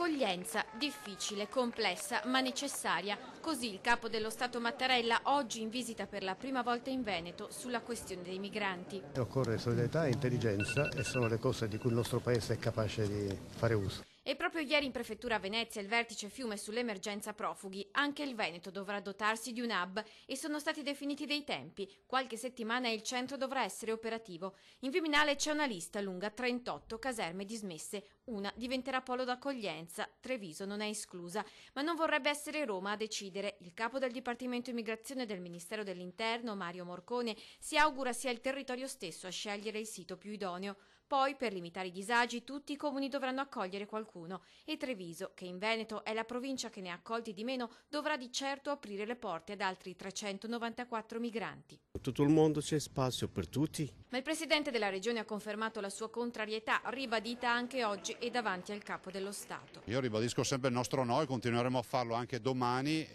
L'accoglienza difficile, complessa ma necessaria. Così il capo dello Stato Mattarella oggi in visita per la prima volta in Veneto sulla questione dei migranti. Occorre solidarietà e intelligenza e sono le cose di cui il nostro Paese è capace di fare uso. E proprio ieri in prefettura a Venezia il vertice Fiume sull'emergenza profughi. Anche il Veneto dovrà dotarsi di un hub e sono stati definiti dei tempi. Qualche settimana e il centro dovrà essere operativo. In Viminale c'è una lista lunga 38 caserme dismesse. Una diventerà polo d'accoglienza. Treviso non è esclusa. Ma non vorrebbe essere Roma a decidere. Il capo del Dipartimento Immigrazione del Ministero dell'Interno, Mario Morcone, si augura sia il territorio stesso a scegliere il sito più idoneo. Poi, per limitare i disagi, tutti i comuni dovranno accogliere qualcuno e Treviso, che in Veneto è la provincia che ne ha accolti di meno, dovrà di certo aprire le porte ad altri 394 migranti. Tutto il mondo c'è spazio per tutti. Ma il presidente della regione ha confermato la sua contrarietà, ribadita anche oggi e davanti al capo dello Stato. Io ribadisco sempre il nostro no e continueremo a farlo anche domani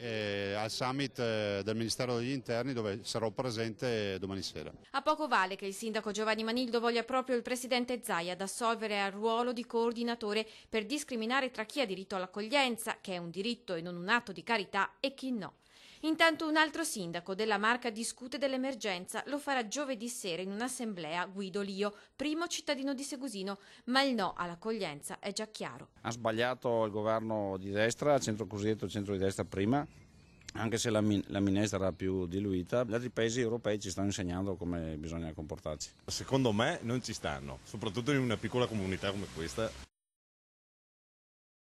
al summit del Ministero degli Interni, dove sarò presente domani sera. A poco vale che il sindaco Giovanni Manildo voglia proprio il presidente Zaia ad assolvere al ruolo di coordinatore per discriminare tra chi ha diritto all'accoglienza, che è un diritto e non un atto di carità, e chi no. Intanto un altro sindaco della Marca discute dell'emergenza, lo farà giovedì sera in un'assemblea Guido Lio, primo cittadino di Segusino, ma il no all'accoglienza è già chiaro. Ha sbagliato il governo di destra, centro cosiddetto centro di destra prima, anche se la minestra era più diluita. Gli altri paesi europei ci stanno insegnando come bisogna comportarsi. Secondo me non ci stanno, soprattutto in una piccola comunità come questa.